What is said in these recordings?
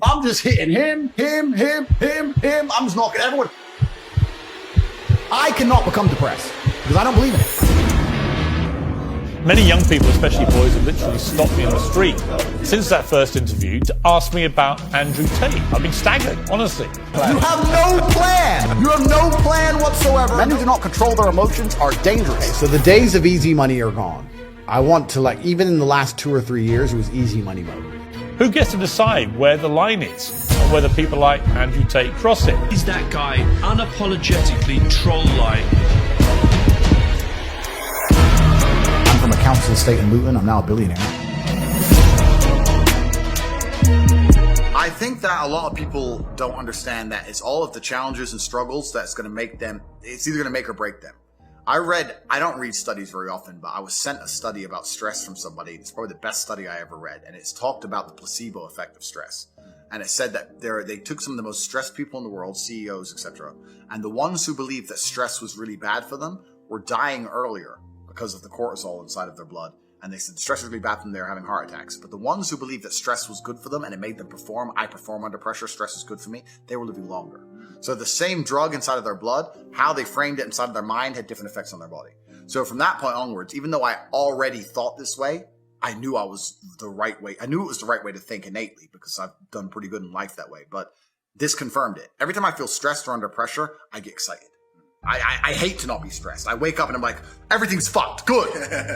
I'm just hitting him. I'm just knocking everyone. I cannot become depressed because I don't believe in it. Many young people, especially boys, have literally stopped me in the street since that first interview to ask me about Andrew Tate. I've been staggered, honestly. You have no plan. You have no plan whatsoever. Men who do not control their emotions are dangerous. So the days of easy money are gone. I want to, like, even in the last 2 or 3 years, it was easy money mode. Who gets to decide where the line is, or whether people like Andrew Tate cross it? Is that guy unapologetically troll-like? I'm from a council estate in Luton. I'm now a billionaire. I think that a lot of people don't understand that it's all of the challenges and struggles that's going to make them, it's either going to make or break them. I don't read studies very often, but I was sent a study about stress from somebody. It's probably the best study I ever read. And it's talked about the placebo effect of stress. And it said that they took some of the most stressed people in the world, CEOs, etc. And the ones who believed that stress was really bad for them were dying earlier because of the cortisol inside of their blood. And they said stress was really bad for them, they were having heart attacks. But the ones who believed that stress was good for them and it made them perform, I perform under pressure, stress is good for me, they were living longer. So the same drug inside of their blood, how they framed it inside of their mind had different effects on their body. So from that point onwards, even though I already thought this way, I knew I was the right way. I knew it was the right way to think innately because I've done pretty good in life that way. But this confirmed it. Every time I feel stressed or under pressure, I get excited. I hate to not be stressed. I wake up and I'm like, everything's fucked. Good.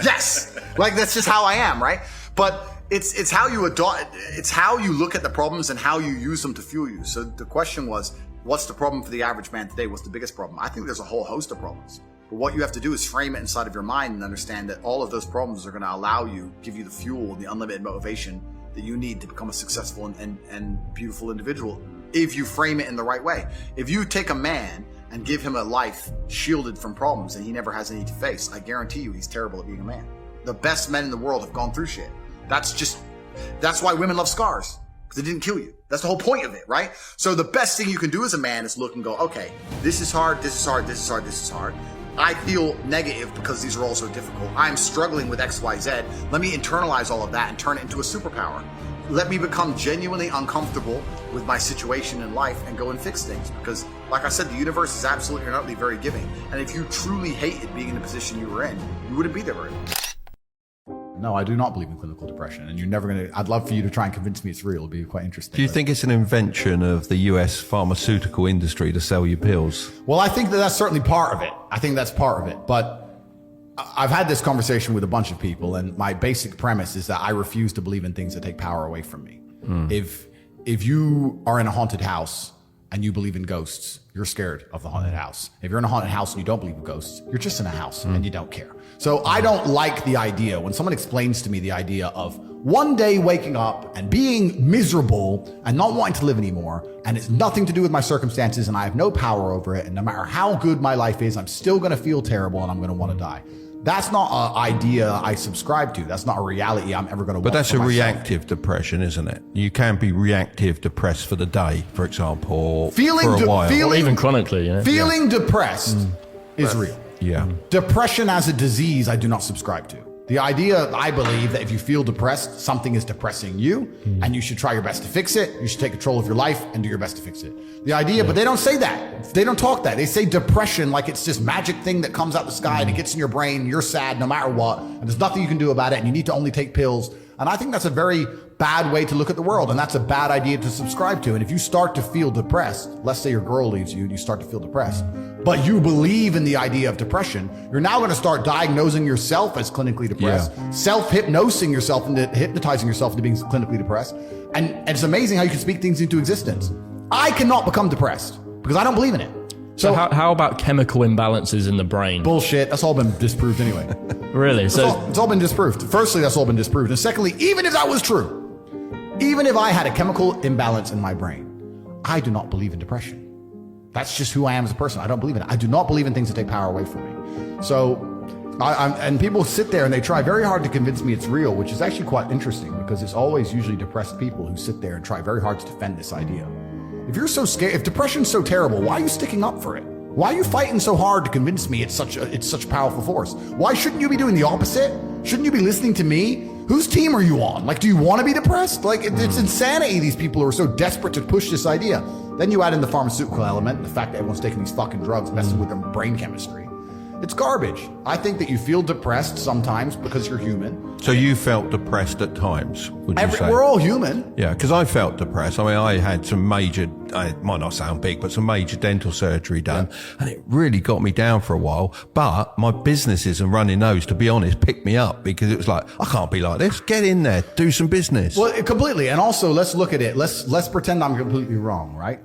Yes. Like, that's just how I am, right? But it's how you adopt, it's how you look at the problems and how you use them to fuel you. So the question was, what's the problem for the average man today? What's the biggest problem? I think there's a whole host of problems. But what you have to do is frame it inside of your mind and understand that all of those problems are going to allow you, give you the fuel, the unlimited motivation that you need to become a successful and beautiful individual if you frame it in the right way. If you take a man and give him a life shielded from problems and he never has any to face, I guarantee you he's terrible at being a man. The best men in the world have gone through shit. That's why women love scars, because it didn't kill you. That's the whole point of it, right? So the best thing you can do as a man is look and go, okay, this is hard, this is hard, this is hard, this is hard. I feel negative because these are all so difficult. I'm struggling with X, Y, Z. Let me internalize all of that and turn it into a superpower. Let me become genuinely uncomfortable with my situation in life and go and fix things. Because, like I said, the universe is absolutely and utterly very giving. And if you truly hated being in the position you were in, you wouldn't be there very long. No, I do not believe in clinical depression, and you're never going to, I'd love for you to try and convince me it's real. It'll be quite interesting. Do you think it's an invention of the US pharmaceutical industry to sell you pills? Well, I think that that's certainly part of it. I think that's part of it. But I've had this conversation with a bunch of people, and my basic premise is that I refuse to believe in things that take power away from me. If you are in a haunted house and you believe in ghosts, you're scared of the haunted house. If you're in a haunted house and you don't believe in ghosts, you're just in a house and you don't care. So I don't like the idea when someone explains to me the idea of one day waking up and being miserable and not wanting to live anymore, and it's nothing to do with my circumstances and I have no power over it, and no matter how good my life is, I'm still going to feel terrible and I'm going to want to die. That's not an idea I subscribe to. That's not a reality I'm ever going to want. But that's for a myself. Reactive depression, isn't it? You can be reactive depressed for the day, for example, or Feeling for a while. Or even chronically, you know? Feeling depressed is real. Yeah. Depression as a disease, I do not subscribe to. The idea, I believe, that if you feel depressed, something is depressing you, and you should try your best to fix it. You should take control of your life and do your best to fix it. The idea, but they don't say that. They don't talk that. They say depression like it's this magic thing that comes out the sky and it gets in your brain, you're sad no matter what, and there's nothing you can do about it, and you need to only take pills. And I think that's a very bad way to look at the world, and that's a bad idea to subscribe to. And if you start to feel depressed, let's say your girl leaves you and you start to feel depressed, but you believe in the idea of depression, you're now going to start diagnosing yourself as clinically depressed, self-hypnosing yourself into hypnotizing yourself into being clinically depressed. And it's amazing how you can speak things into existence. I cannot become depressed because I don't believe in it. So how about chemical imbalances in the brain? Bullshit. That's all been disproved anyway. Really? It's all been disproved. Firstly, that's all been disproved. And secondly, even if that was true, even if I had a chemical imbalance in my brain, I do not believe in depression. That's just who I am as a person. I don't believe in it. I do not believe in things that take power away from me. So, and people sit there and they try very hard to convince me it's real, which is actually quite interesting because it's always usually depressed people who sit there and try very hard to defend this idea. If you're so scared, if depression's so terrible, why are you sticking up for it? Why are you fighting so hard to convince me it's such a powerful force? Why shouldn't you be doing the opposite? Shouldn't you be listening to me Whose team are you on? Like, do you want to be depressed? Like, it's insanity, these people who are so desperate to push this idea. Then you add in the pharmaceutical element, the fact that everyone's taking these fucking drugs, messing with their brain chemistry. It's garbage. I think that you feel depressed sometimes because you're human. So you felt depressed at times, would you say? We're all human. Yeah, because I felt depressed. I mean, I had some major, it might not sound big, but some major dental surgery done. And it really got me down for a while. But my businesses and running those, to be honest, picked me up because it was like, I can't be like this. Get in there, do some business. Well, completely. And also, let's look at it. Let's pretend I'm completely wrong, right?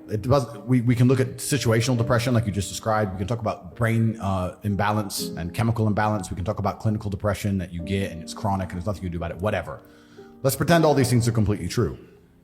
We can look at situational depression like you just described. We can talk about brain imbalance and chemical imbalance. We can talk about clinical depression that you get and it's chronic and there's nothing you can do about it, whatever. Let's pretend all these things are completely true.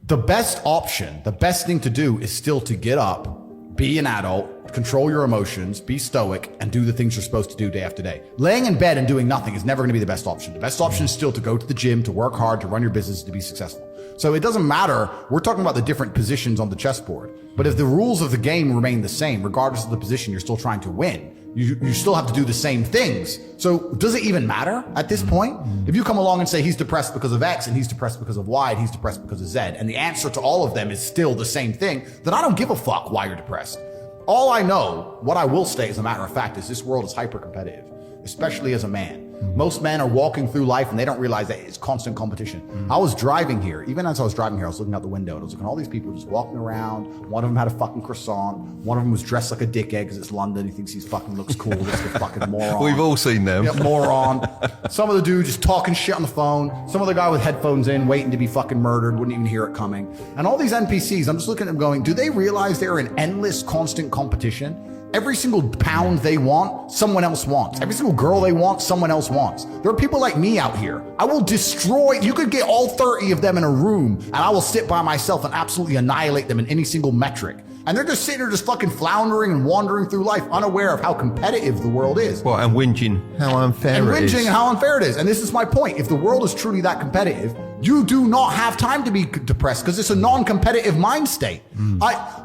The best option, the best thing to do is still to get up, be an adult, control your emotions, be stoic, and do the things you're supposed to do day after day. Laying in bed and doing nothing is never going to be the best option. The best option is still to go to the gym, to work hard, to run your business, to be successful. So it doesn't matter. We're talking about the different positions on the chessboard. But if the rules of the game remain the same, regardless of the position, you're still trying to win. You still have to do the same things. So does it even matter at this point? If you come along and say he's depressed because of X and he's depressed because of Y and he's depressed because of Z, and the answer to all of them is still the same thing, then I don't give a fuck why you're depressed. All I know, what I will state as a matter of fact, is this world is hyper competitive, especially as a man. Most men are walking through life and they don't realize that it's constant competition. I was driving here. Even as I was driving here, I was looking out the window and I was looking at all these people just walking around. One of them had a fucking croissant. One of them was dressed like a dickhead because it's London. He thinks he fucking looks cool. This is a fucking moron. We've all seen them. Yep, moron. Some of the dude just talking shit on the phone. Some other guy with headphones in, waiting to be fucking murdered, wouldn't even hear it coming. And all these NPCs, I'm just looking at them going, do they realize they're in endless, constant competition? Every single pound they want, someone else wants. Every single girl they want, someone else wants. There are people like me out here. I will destroy, you could get all 30 of them in a room and I will sit by myself and absolutely annihilate them in any single metric. And they're just sitting there just fucking floundering and wandering through life unaware of how competitive the world is. Well, and whinging how unfair And it is. whinging and how unfair it is. And this is my point. If the world is truly that competitive, you do not have time to be depressed because it's a non-competitive mind state.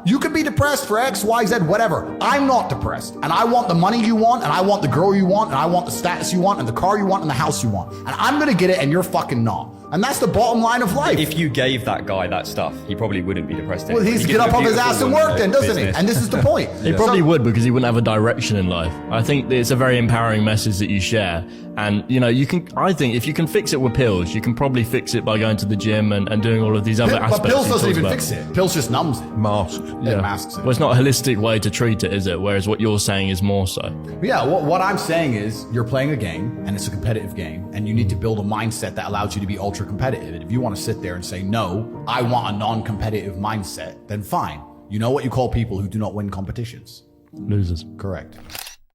You could be depressed for X, Y, Z, whatever. I'm not depressed. And I want the money you want, and I want the girl you want, and I want the status you want, and the car you want, and the house you want. And I'm going to get it, and you're fucking not. And that's the bottom line of life. If you gave that guy that stuff, he probably wouldn't be depressed anymore. Well, he's get up off his ass and work then, doesn't he? And this is the point. He probably would because he wouldn't have a direction in life. I think it's a very empowering message that you share. And, you know, I think if you can fix it with pills, you can probably fix it by going to the gym and doing all of these other aspects. But pills doesn't even fix it. Pills just numbs it. Masks. Yeah, masks it. Well, it's not a holistic way to treat it, is it? Whereas what you're saying is more so. Yeah, what I'm saying is you're playing a game and it's a competitive game and you need to build a mindset that allows you to be ultra competitive. And if you want to sit there and say, no, I want a non-competitive mindset, then fine. You know what you call people who do not win competitions? Losers. Correct.